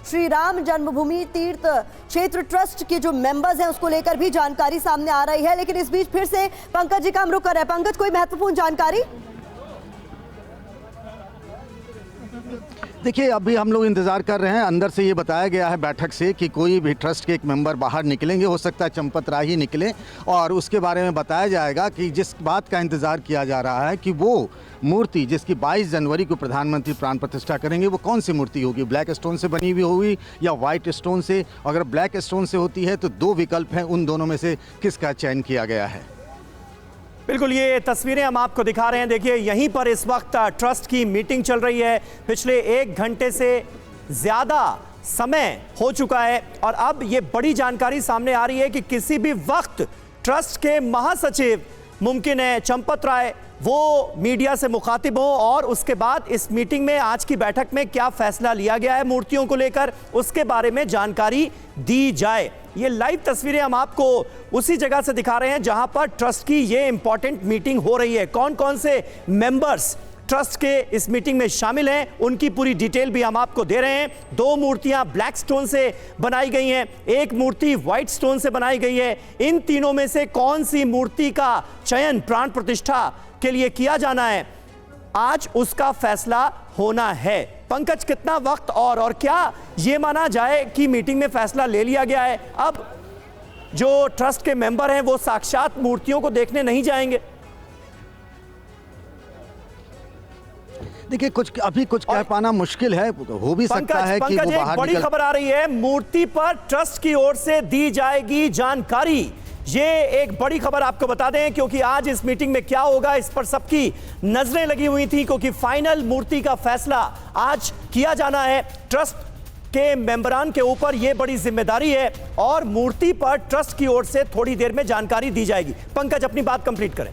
श्री राम जन्मभूमि तीर्थ क्षेत्र ट्रस्ट के जो मेंबर्स हैं उसको लेकर भी जानकारी सामने आ रही है। लेकिन इस बीच फिर से पंकज जी का हम रुख कर रहे हैं। पंकज, कोई महत्वपूर्ण जानकारी? देखिए, अभी हम लोग इंतज़ार कर रहे हैं। अंदर से ये बताया गया है बैठक से कि कोई भी ट्रस्ट के एक मेंबर बाहर निकलेंगे, हो सकता है चंपत राय ही निकले, और उसके बारे में बताया जाएगा कि जिस बात का इंतज़ार किया जा रहा है कि वो मूर्ति जिसकी 22 जनवरी को प्रधानमंत्री प्राण प्रतिष्ठा करेंगे वो कौन सी मूर्ति होगी, ब्लैक स्टोन से बनी हुई होगी या वाइट स्टोन से। अगर ब्लैक स्टोन से होती है तो दो विकल्प हैं, उन दोनों में से किसका चयन किया गया है। बिल्कुल, ये तस्वीरें हम आपको दिखा रहे हैं। देखिए, यहीं पर इस वक्त ट्रस्ट की मीटिंग चल रही है। पिछले 1 घंटे से ज़्यादा समय हो चुका है और अब ये बड़ी जानकारी सामने आ रही है कि किसी भी वक्त ट्रस्ट के महासचिव मुमकिन है चंपत राय वो मीडिया से मुखातिब हो और उसके बाद इस मीटिंग में आज की बैठक में क्या फैसला लिया गया है मूर्तियों को लेकर, उसके बारे में जानकारी दी जाए। ये लाइव तस्वीरें हम आपको उसी जगह से दिखा रहे हैं जहां पर ट्रस्ट की ये इंपॉर्टेंट मीटिंग हो रही है। कौन कौन से मेंबर्स ट्रस्ट के इस मीटिंग में शामिल हैं उनकी पूरी डिटेल भी हम आपको दे रहे हैं। 2 मूर्तियां ब्लैक स्टोन से बनाई गई हैं, 1 मूर्ति व्हाइट स्टोन से बनाई गई है। इन तीनों में से कौन सी मूर्ति का चयन प्राण प्रतिष्ठा के लिए किया जाना है, आज उसका फैसला होना है। पंकज, कितना वक्त और क्या यह माना जाए कि मीटिंग में फैसला ले लिया गया है? अब जो ट्रस्ट के मेंबर हैं वो साक्षात मूर्तियों को देखने नहीं जाएंगे? देखिए, अभी कुछ कह पाना मुश्किल है, हो भी सकता है कि वो बाहर बड़ी खबर आ रही है, मूर्ति पर ट्रस्ट की ओर से दी जाएगी जानकारी। ये एक बड़ी खबर आपको बता दें क्योंकि आज इस मीटिंग में क्या होगा इस पर सबकी नजरें लगी हुई थी, क्योंकि फाइनल मूर्ति का फैसला आज किया जाना है। ट्रस्ट के मेंबरान के ऊपर यह बड़ी जिम्मेदारी है और मूर्ति पर ट्रस्ट की ओर से थोड़ी देर में जानकारी दी जाएगी। पंकज, अपनी बात कंप्लीट करें।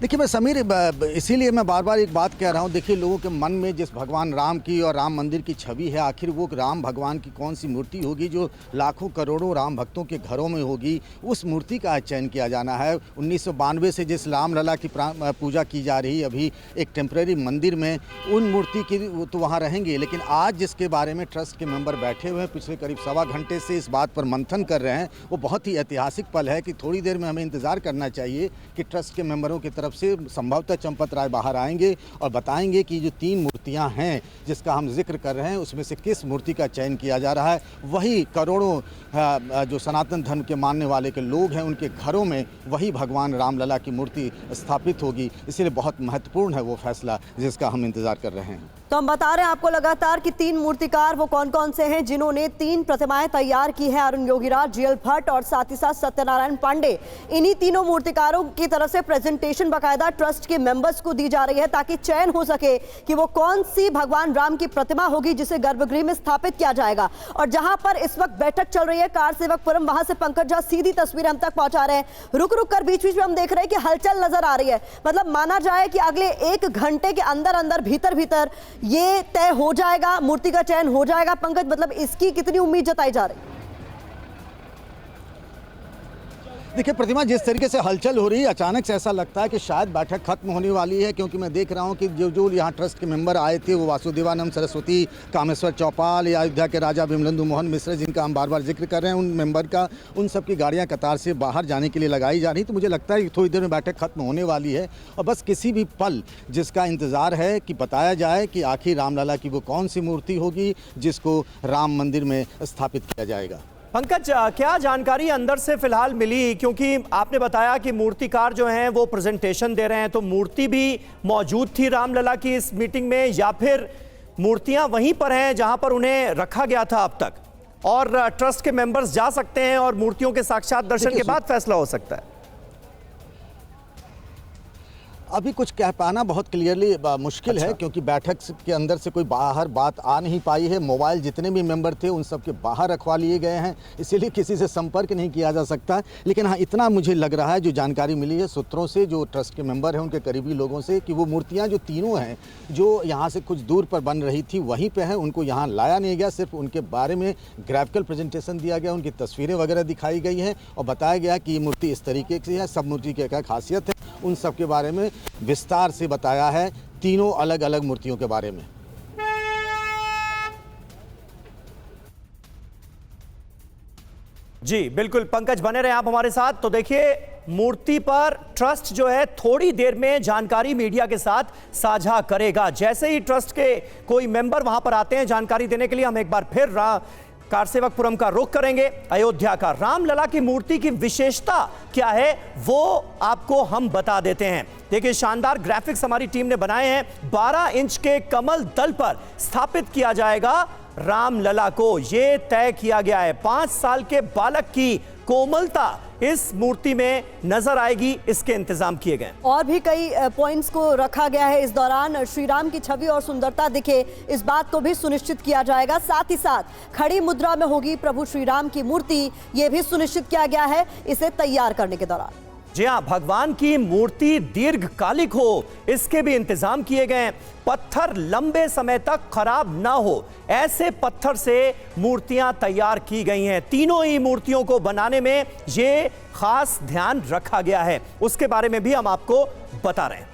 देखिए, मैं समीर इसीलिए मैं बार बार एक बात कह रहा हूँ। देखिए, लोगों के मन में जिस भगवान राम की और राम मंदिर की छवि है, आखिर वो राम भगवान की कौन सी मूर्ति होगी जो लाखों करोड़ों राम भक्तों के घरों में होगी, उस मूर्ति का चयन किया जाना है। 1992 से जिस रामलला की पूजा की जा रही अभी एक टेम्परेरी मंदिर में, उन मूर्ति की तो वहाँ रहेंगे, लेकिन आज जिसके बारे में ट्रस्ट के मेंबर बैठे हुए हैं, पिछले करीब 1.25 घंटे से इस बात पर मंथन कर रहे हैं, वो बहुत ही ऐतिहासिक पल है कि थोड़ी देर में हमें इंतज़ार करना चाहिए कि ट्रस्ट के मेंबरों की तरफ से संभवतः चंपत राय बाहर आएंगे और बताएंगे कि जो 3 मूर्तियां हैं जिसका हम जिक्र कर रहे हैं उसमें से किस मूर्ति का चयन किया जा रहा है। वही करोड़ों जो सनातन धर्म के मानने वाले के लोग हैं उनके घरों में वही भगवान रामलला की मूर्ति स्थापित होगी। इसलिए बहुत महत्वपूर्ण है वो फैसला जिसका हम इंतजार कर रहे हैं। तो हम बता रहे हैं आपको लगातार कि 3 मूर्तिकार वो कौन कौन से हैं जिन्होंने 3 प्रतिमाएं तैयार की हैं। अरुण योगीराज, जीएल भट्ट और साथ ही साथ सत्यनारायण पांडे। इन्हीं तीनों मूर्तिकारों की तरफ से प्रेजेंटेशन बाकायदा ट्रस्ट के मेंबर्स को दी जा रही है ताकि चयन हो सके कि वो कौन सी भगवान राम की प्रतिमा होगी जिसे गर्भगृह में स्थापित किया जाएगा। और जहां पर इस वक्त बैठक चल रही है कार सेवकपुरम, वहां से पंकज झा सीधी तस्वीर हम तक पहुंचा रहे हैं। रुक रुक कर बीच बीच में हम देख रहे हैं कि हलचल नजर आ रही है। मतलब माना जाए कि अगले 1 घंटे के अंदर अंदर भीतर ये तय हो जाएगा, मूर्ति का चयन हो जाएगा। पंकज, मतलब इसकी कितनी उम्मीद जताई जा रही है? देखिए प्रतिमा, जिस तरीके से हलचल हो रही है अचानक से ऐसा लगता है कि शायद बैठक खत्म होने वाली है, क्योंकि मैं देख रहा हूं कि जो यहाँ ट्रस्ट के मेंबर आए थे वो वासुदेवानंद सरस्वती, कामेश्वर चौपाल या अयोध्या के राजा विमलेंदु मोहन मिश्र जिनका हम बार बार जिक्र कर रहे हैं, उन मेंबर का उन सब की गाड़ियाँ कतार से बाहर जाने के लिए लगाई जा रही। तो मुझे लगता है कि थोड़ी देर में बैठक खत्म होने वाली है और बस किसी भी पल जिसका इंतज़ार है कि बताया जाए कि आखिर रामलला की वो कौन सी मूर्ति होगी जिसको राम मंदिर में स्थापित किया जाएगा। पंकज, क्या जानकारी अंदर से फिलहाल मिली, क्योंकि आपने बताया कि मूर्तिकार जो हैं वो प्रेजेंटेशन दे रहे हैं, तो मूर्ति भी मौजूद थी रामलला की इस मीटिंग में या फिर मूर्तियां वहीं पर हैं जहां पर उन्हें रखा गया था अब तक, और ट्रस्ट के मेंबर्स जा सकते हैं और मूर्तियों के साक्षात दर्शन के बाद फैसला हो सकता है? अभी कुछ कह पाना बहुत क्लियरली मुश्किल है, क्योंकि बैठक के अंदर से कोई बाहर बात आ नहीं पाई है। मोबाइल जितने भी मेंबर थे उन सब के बाहर रखवा लिए गए हैं, इसीलिए किसी से संपर्क नहीं किया जा सकता। लेकिन हाँ, इतना मुझे लग रहा है, जो जानकारी मिली है सूत्रों से, जो ट्रस्ट के मेंबर हैं उनके करीबी लोगों से, कि वो मूर्तियाँ जो तीनों हैं जो यहाँ से कुछ दूर पर बन रही थी वहीं पर हैं, उनको यहाँ लाया नहीं गया। सिर्फ उनके बारे में ग्राफिकल प्रेजेंटेशन दिया गया, उनकी तस्वीरें वगैरह दिखाई गई हैं और बताया गया कि ये मूर्ति इस तरीके से है, सब मूर्ति की क्या खासियत है, उन सब के बारे में विस्तार से बताया है, तीनों अलग अलग मूर्तियों के बारे में। जी बिल्कुल पंकज, बने रहे आप हमारे साथ। तो देखिए, मूर्ति पर ट्रस्ट जो है थोड़ी देर में जानकारी मीडिया के साथ साझा करेगा। जैसे ही ट्रस्ट के कोई मेंबर वहां पर आते हैं जानकारी देने के लिए, हम एक बार फिर कारसेवकपुरम का रुख करेंगे। अयोध्या का रामलला की मूर्ति की विशेषता क्या है वो आपको हम बता देते हैं। देखिए, शानदार ग्राफिक्स हमारी टीम ने बनाए हैं। 12 इंच के कमल दल पर स्थापित किया जाएगा रामलला को, यह तय किया गया है। 5 साल के बालक की कोमलता इस मूर्ति में नजर आएगी, इसके इंतजाम किए गए। और भी कई पॉइंट्स को रखा गया है इस दौरान। श्री राम की छवि और सुंदरता दिखे, इस बात को भी सुनिश्चित किया जाएगा। साथ ही साथ खड़ी मुद्रा में होगी प्रभु श्री राम की मूर्ति, यह भी सुनिश्चित किया गया है इसे तैयार करने के दौरान। जी हां, भगवान की मूर्ति दीर्घकालिक हो, इसके भी इंतजाम किए गए। पत्थर लंबे समय तक खराब ना हो, ऐसे पत्थर से मूर्तियां तैयार की गई हैं। तीनों ही मूर्तियों को बनाने में यह खास ध्यान रखा गया है, उसके बारे में भी हम आपको बता रहे हैं।